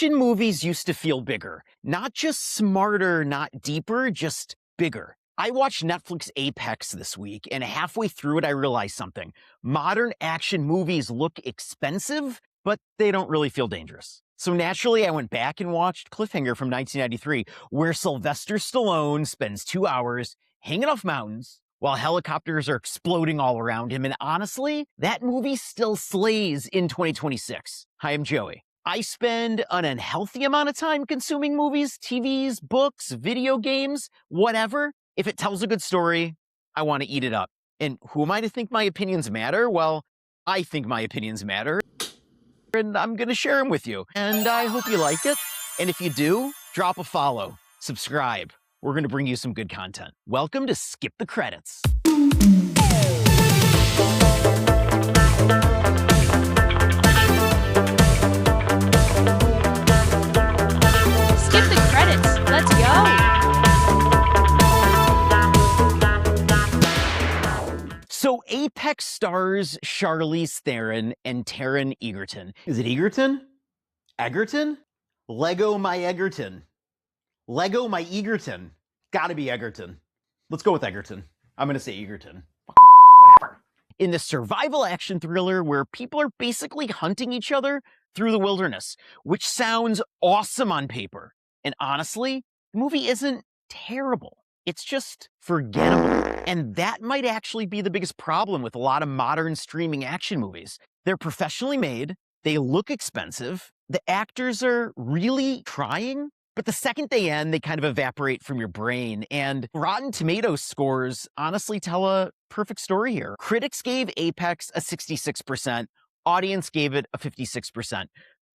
Action movies used to feel bigger. Not just smarter, not deeper, just bigger. I watched Netflix Apex this week, and halfway through it, I realized something. Modern action movies look expensive, but they don't really feel dangerous. So naturally, I went back and watched Cliffhanger from 1993, where Sylvester Stallone spends 2 hours hanging off mountains while helicopters are exploding all around him. And honestly, that movie still slays in 2026. Hi, I'm Joey. I spend an unhealthy amount of time consuming movies, TVs, books, video games, whatever. If it tells a good story, I want to eat it up. And who am I to think my opinions matter? Well, I think my opinions matter, and I'm going to share them with you. And I hope you like it. And if you do, drop a follow, subscribe. We're going to bring you some good content. Welcome to Skip the Credits. Skip the credits. Let's go. So Apex stars Charlize Theron and Taron Egerton. Is it Egerton? Egerton? Lego my Egerton. Lego my Egerton. Gotta be Egerton. Let's go with Egerton. I'm gonna say Egerton. Whatever. In the survival action thriller where people are basically hunting each other through the wilderness, which sounds awesome on paper. And honestly, the movie isn't terrible. It's just forgettable. And that might actually be the biggest problem with a lot of modern streaming action movies. They're professionally made, they look expensive, the actors are really trying, but the second they end, they kind of evaporate from your brain. And Rotten Tomatoes scores honestly tell a perfect story here. Critics gave Apex a 66%, audience gave it a 56%,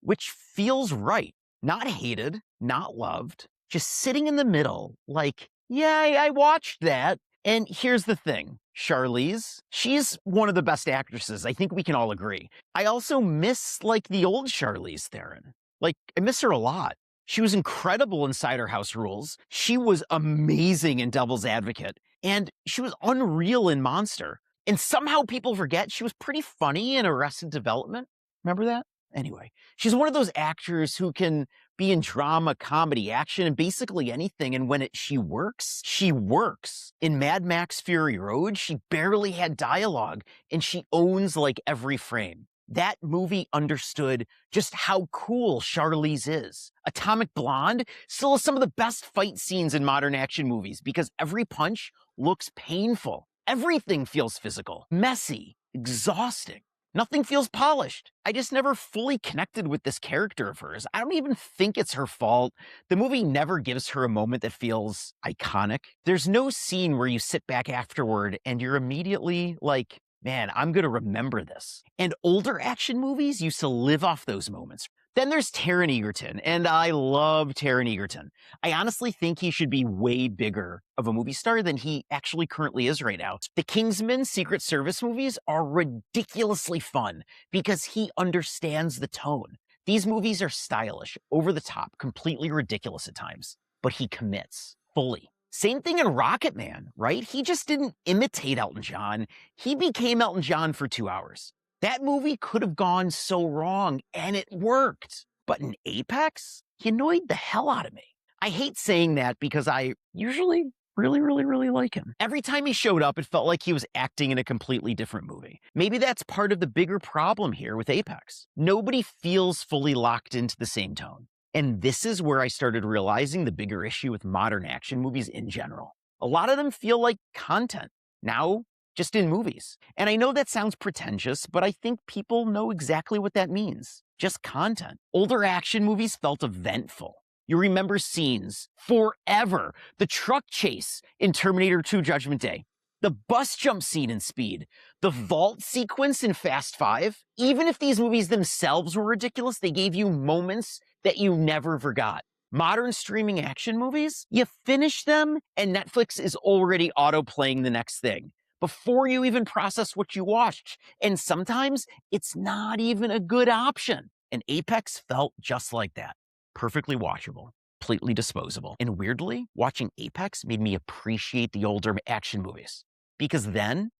which feels right. Not hated, not loved, just sitting in the middle, like, yeah, I watched that. And here's the thing, Charlize, she's one of the best actresses. I think we can all agree. I also miss, the old Charlize Theron. I miss her a lot. She was incredible in Cider House Rules. She was amazing in Devil's Advocate. And she was unreal in Monster. And somehow people forget she was pretty funny in Arrested Development. Remember that? Anyway, she's one of those actors who can be in drama, comedy, action, and basically anything. And when she works, she works. In Mad Max Fury Road, she barely had dialogue, and she owns every frame. That movie understood just how cool Charlize is. Atomic Blonde still has some of the best fight scenes in modern action movies because every punch looks painful. Everything feels physical, messy, exhausting. Nothing feels polished. I just never fully connected with this character of hers. I don't even think it's her fault. The movie never gives her a moment that feels iconic. There's no scene where you sit back afterward and you're immediately like, man, I'm gonna remember this. And older action movies used to live off those moments. Then there's Taron Egerton, and I love Taron Egerton. I honestly think he should be way bigger of a movie star than he actually currently is right now. The Kingsman Secret Service movies are ridiculously fun because he understands the tone. These movies are stylish, over the top, completely ridiculous at times, but he commits fully. Same thing in Rocket Man, right? He just didn't imitate Elton John. He became Elton John for 2 hours. That movie could have gone so wrong, and it worked. But in Apex, he annoyed the hell out of me. I hate saying that because I usually really like him. Every time he showed up, it felt like he was acting in a completely different movie. Maybe that's part of the bigger problem here with Apex. Nobody feels fully locked into the same tone. And this is where I started realizing the bigger issue with modern action movies in general. A lot of them feel like content. Now, just in movies. And I know that sounds pretentious, but I think people know exactly what that means. Just content. Older action movies felt eventful. You remember scenes forever. The truck chase in Terminator 2 Judgment Day. The bus jump scene in Speed. The vault sequence in Fast 5. Even if these movies themselves were ridiculous, they gave you moments that you never forgot. Modern streaming action movies, you finish them and Netflix is already auto-playing the next thing before you even process what you watched. And sometimes it's not even a good option. And Apex felt just like that. Perfectly watchable, completely disposable. And weirdly, watching Apex made me appreciate the older action movies. Because then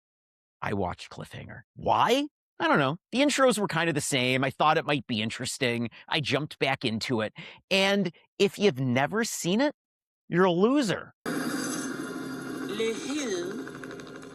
I watched Cliffhanger. Why? I don't know. The intros were kind of the same. I thought it might be interesting. I jumped back into it. And if you've never seen it, you're a loser. Le who?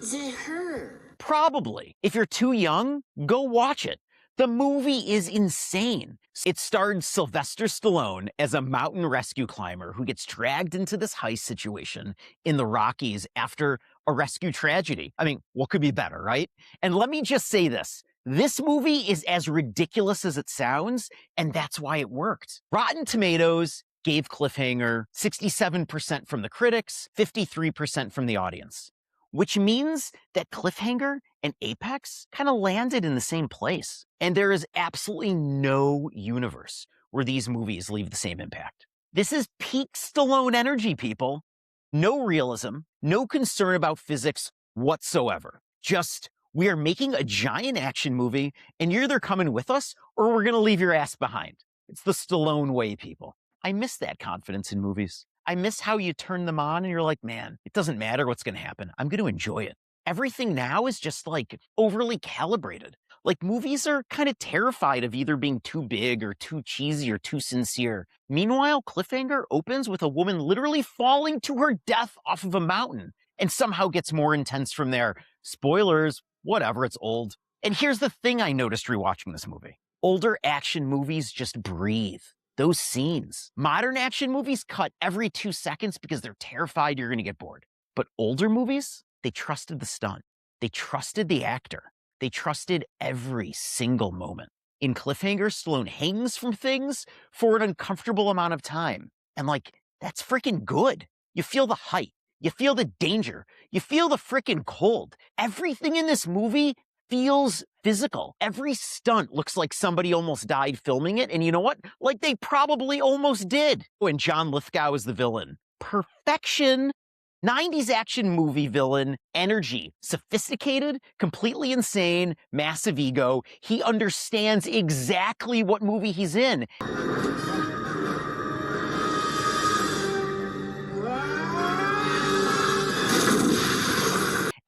The her. Probably. If you're too young, go watch it. The movie is insane. It starred Sylvester Stallone as a mountain rescue climber who gets dragged into this heist situation in the Rockies after a rescue tragedy. I mean, what could be better, right? And let me just say this. This movie is as ridiculous as it sounds, and that's why it worked. Rotten Tomatoes gave Cliffhanger 67% from the critics, 53% from the audience, which means that Cliffhanger and Apex kind of landed in the same place. And there is absolutely no universe where these movies leave the same impact. This is peak Stallone energy, people. No realism, no concern about physics whatsoever. Just, we are making a giant action movie, and you're either coming with us or we're going to leave your ass behind. It's the Stallone way, people. I miss that confidence in movies. I miss how you turn them on and you're like, man, it doesn't matter what's going to happen. I'm going to enjoy it. Everything now is just like overly calibrated. Like movies are kind of terrified of either being too big or too cheesy or too sincere. Meanwhile, Cliffhanger opens with a woman literally falling to her death off of a mountain and somehow gets more intense from there. Spoilers, whatever, it's old. And here's the thing I noticed rewatching this movie. Older action movies just breathe. Those scenes. Modern action movies cut every 2 seconds because they're terrified you're going to get bored. But older movies, they trusted the stunt. They trusted the actor. They trusted every single moment. In Cliffhanger, Stallone hangs from things for an uncomfortable amount of time. And like, that's freaking good. You feel the height. You feel the danger. You feel the freaking cold. Everything in this movie feels physical. Every stunt looks like somebody almost died filming it. And you know what? Like they probably almost did. When John Lithgow is the villain. Perfection. 90s action movie villain, energy, sophisticated, completely insane, massive ego. He understands exactly what movie he's in.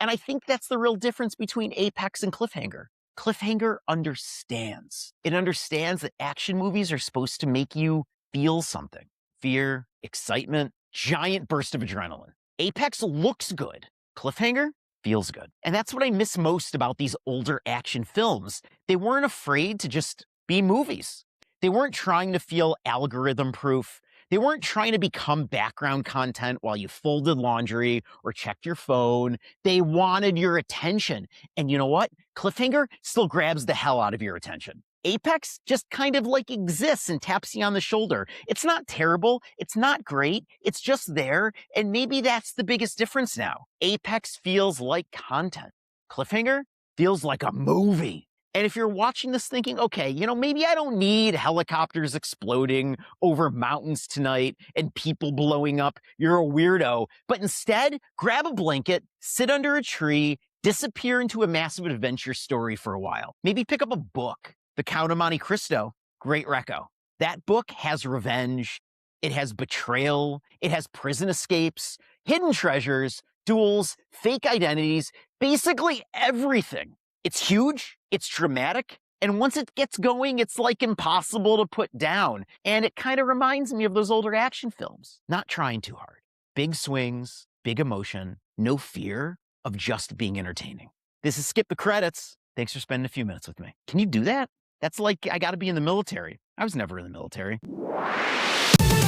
And I think that's the real difference between Apex and Cliffhanger. Cliffhanger understands. It understands that action movies are supposed to make you feel something. Fear, excitement, giant burst of adrenaline. Apex looks good. Cliffhanger feels good. And that's what I miss most about these older action films. They weren't afraid to just be movies. They weren't trying to feel algorithm proof. They weren't trying to become background content while you folded laundry or checked your phone. They wanted your attention. And you know what? Cliffhanger still grabs the hell out of your attention. Apex just kind of like exists and taps you on the shoulder. It's not terrible. It's not great. It's just there. And maybe that's the biggest difference now. Apex feels like content. Cliffhanger feels like a movie. And if you're watching this thinking, okay, you know, maybe I don't need helicopters exploding over mountains tonight and people blowing up, you're a weirdo. But instead, grab a blanket, sit under a tree, disappear into a massive adventure story for a while. Maybe pick up a book. The Count of Monte Cristo, great reco. That book has revenge, it has betrayal, it has prison escapes, hidden treasures, duels, fake identities, basically everything. It's huge, it's dramatic, and once it gets going, it's like impossible to put down. And it kind of reminds me of those older action films. Not trying too hard. Big swings, big emotion, no fear of just being entertaining. This is Skip the Credits. Thanks for spending a few minutes with me. Can you do that? That's like, I gotta be in the military. I was never in the military.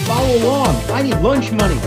Follow along. I need lunch money.